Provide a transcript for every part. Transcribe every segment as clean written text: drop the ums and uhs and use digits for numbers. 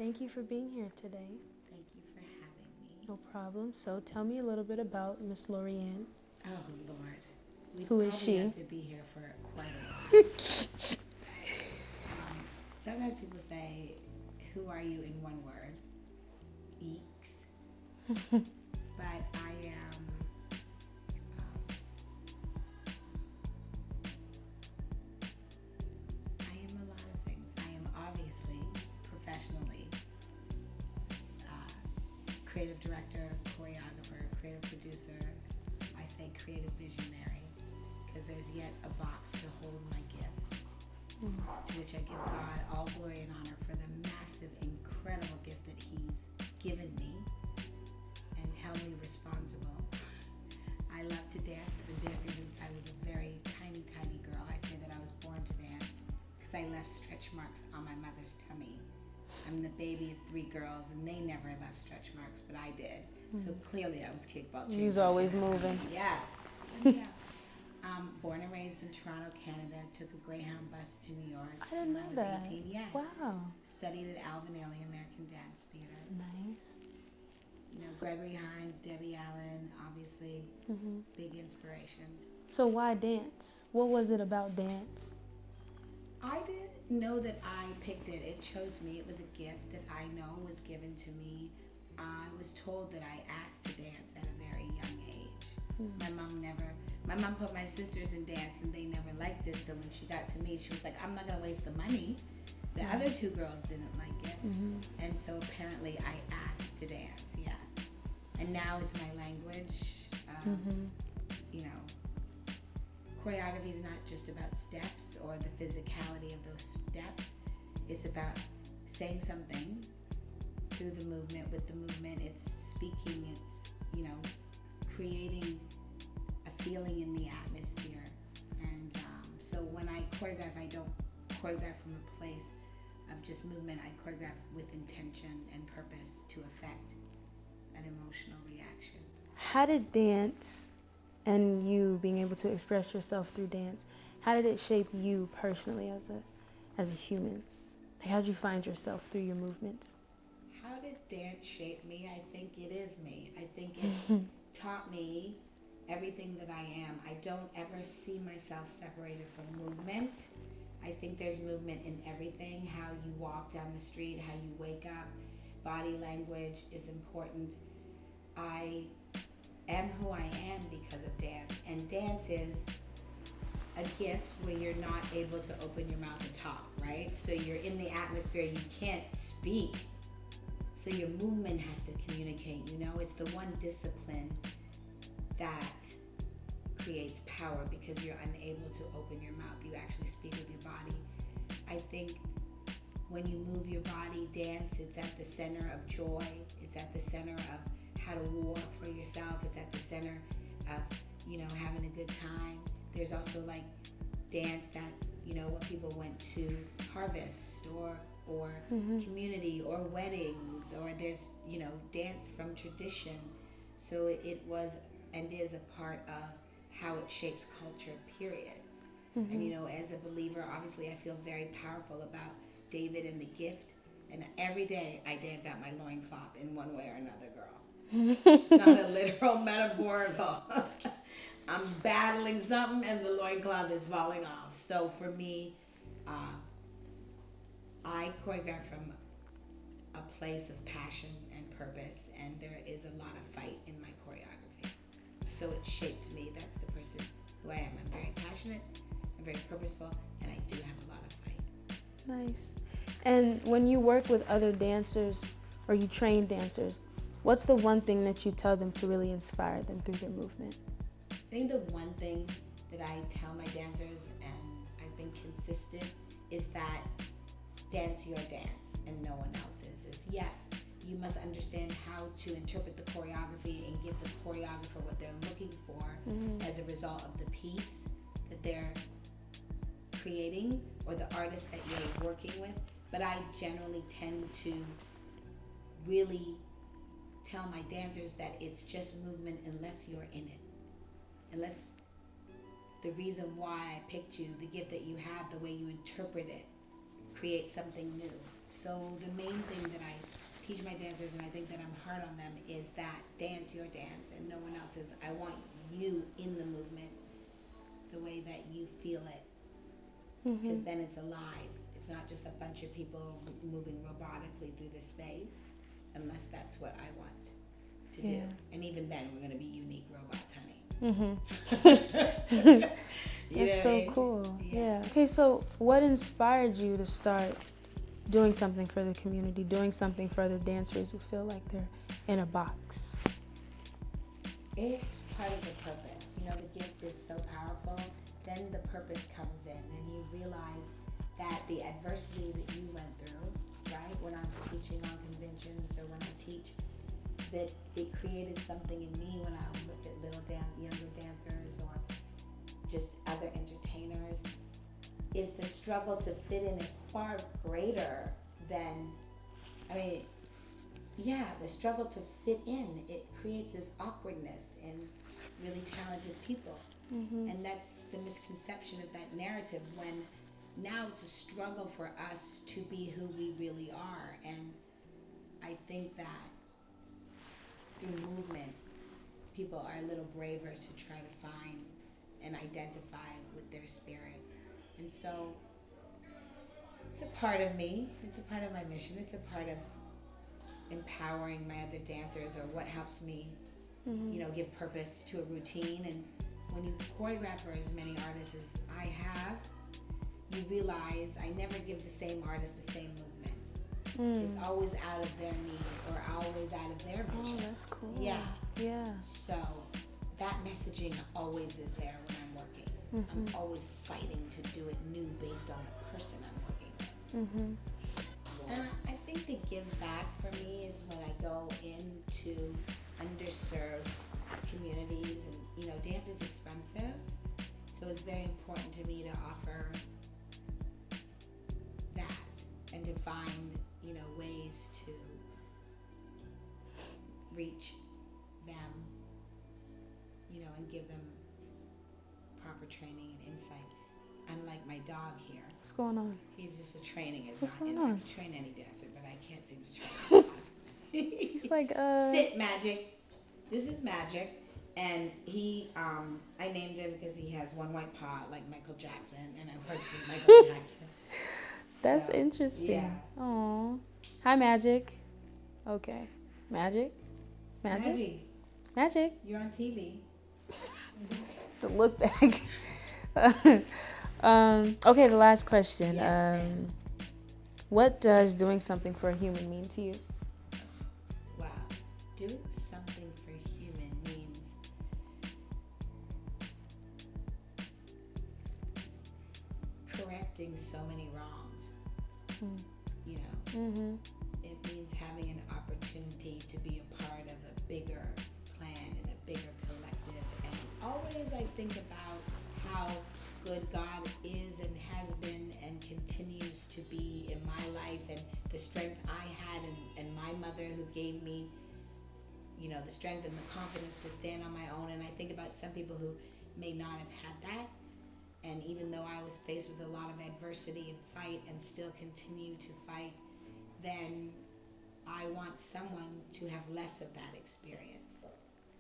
Thank you for being here today. Thank you for having me. No problem. So tell me a little bit about Miss Laurieann. Oh, Lord. We Who is probably she? have to be here for quite a while. Sometimes people say, who are you in one word? Eeks. But I am a lot of things. I am obviously, professionally, creative director, choreographer, creative producer. I say creative visionary because there's yet a box to hold my gift, to which I give God all glory and honor for the massive, incredible gift that He's given me and held me responsible. I love to dance. I've been dancing since I was a very tiny, tiny girl. I say that I was born to dance because I left stretch marks on my mother's tummy. I'm the baby of 3 girls, and they never left stretch marks, but I did. So clearly, I was kickball. You was always moving. Yeah. Yeah. Born and raised in Toronto, Canada. Took a Greyhound bus to New York. I didn't know when that. I was 18. Yeah. Wow. Studied at Alvin Ailey American Dance Theater. Nice. You know, Gregory Hines, Debbie Allen, obviously big inspirations. So why dance? What was it about dance? I didn't know that I picked it. It chose me. It was a gift that I know was given to me. I was told that I asked to dance at a very young age. My mom put my sisters in dance and they never liked it. So when she got to me, she was like, I'm not going to waste the money. The other 2 girls didn't like it. And so apparently I asked to dance, yeah. And now it's my language. You know, choreography is not just about steps or the physicality of those steps. It's about saying something through the movement, with the movement. It's speaking, it's, you know, creating a feeling in the atmosphere. And so when I choreograph, I don't choreograph from a place of just movement. I choreograph with intention and purpose to affect an emotional reaction. How did dance and you being able to express yourself through dance, how did it shape you personally as a human? Like, how did you find yourself through your movements? How did dance shape me? I think it is me. I think it taught me everything that I am. I don't ever see myself separated from movement. I think there's movement in everything. How you walk down the street, how you wake up, body language is important. I am who I am because of dance. And dance is a gift where you're not able to open your mouth and talk, right? So you're in the atmosphere, you can't speak. So your movement has to communicate, you know? It's the one discipline that creates power because you're unable to open your mouth. You actually speak with your body. I think when you move your body, dance, it's at the center of joy. It's at the center of how to war for yourself. It's at the center of, you know, having a good time. There's also like dance that, you know, when people went to harvest or community or weddings, or there's, you know, dance from tradition. So it was and is a part of how it shapes culture, period. And, you know, as a believer, obviously I feel very powerful about David and the gift. And every day I dance out my loincloth in one way or another, girl. Not a literal, metaphorical. I'm battling something and the loincloth is falling off. So for me, I choreograph from a place of passion and purpose, and there is a lot of fight in my choreography. So it shaped me. That's the person who I am. I'm very passionate, I'm very purposeful, and I do have a lot of fight. Nice. And when you work with other dancers or you train dancers, what's the one thing that you tell them to really inspire them through their movement? I think the one thing that I tell my dancers, and I've been consistent, is that dance your dance and no one else's. Is yes, you must understand how to interpret the choreography and give the choreographer what they're looking for as a result of the piece that they're creating or the artist that you're working with. But I generally tend to really tell my dancers that it's just movement unless you're in it. Unless the reason why I picked you, the gift that you have, the way you interpret it, creates something new. So the main thing that I teach my dancers, and I think that I'm hard on them, is that dance your dance and no one else's. I want you in the movement the way that you feel it, because then it's alive. It's not just a bunch of people moving robotically through the space, unless that's what I want to do. And even then, we're going to be unique robots, honey. That's so cool. Yeah. Okay, so what inspired you to start doing something for the community, doing something for other dancers who feel like they're in a box? It's part of the purpose. You know, the gift is so powerful. Then the purpose comes in, and you realize that the adversity that you went through, right, when I was teaching on conventions or when I teach, that it created something in me when I looked at younger dancers or just other entertainers, is the struggle to fit in is far greater than, the struggle to fit in, it creates this awkwardness in really talented people. And that's the misconception of that narrative, when now it's a struggle for us to be who we really are. And I think that through movement, people are a little braver to try to find and identify with their spirit. And so it's a part of me, it's a part of my mission, it's a part of empowering my other dancers, or what helps me, give purpose to a routine. And when you choreograph for as many artists as I have, you realize I never give the same artist the same movement. It's always out of their need or always out of their vision. Oh, that's cool. Yeah. Yeah. So that messaging always is there when I'm working. I'm always fighting to do it new based on the person I'm working with. And I think the give back for me is when I go into underserved communities, and dance is expensive, so it's very important to me to offer that and to find ways to reach them, and give them proper training and insight. Unlike my dog here. What's going on? He's just a training. What's going on? I can train any dancer, but I can't seem to train a dog. She's like, Sit, Magic. This is Magic. And he, I named him because he has one white paw like Michael Jackson, and I've heard from Michael Jackson. That's interesting. Yeah. Aw. Hi, Magic. Okay. Magic? Magic? You're on TV. The look back. Okay, the last question. Yes, what does doing something for a human mean to you? Wow. Doing something for a human means correcting so many wrongs. It means having an opportunity to be a part of a bigger plan and a bigger collective. And always I think about how good God is and has been and continues to be in my life, and the strength I had and my mother, who gave me the strength and the confidence to stand on my own. And I think about some people who may not have had that, and even though I was faced with a lot of adversity and fight and still continue to fight, then I want someone to have less of that experience.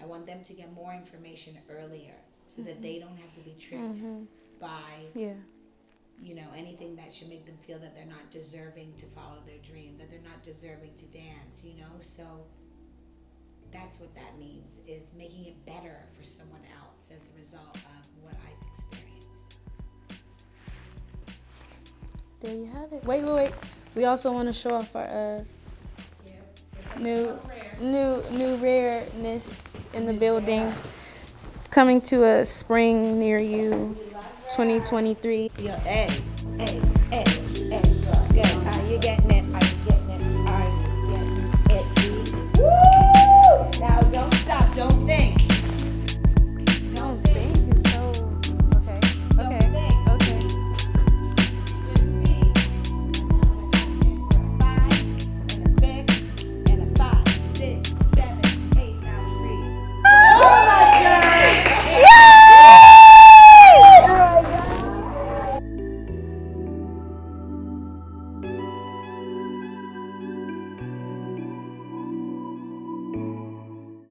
I want them to get more information earlier, so that they don't have to be tricked by anything that should make them feel that they're not deserving to follow their dream, that they're not deserving to dance, So that's what that means, is making it better for someone else as a result of what I've experienced. There you have it. Wait. We also want to show off our new rareness in the building. Coming to a spring near you, 2023. Hey.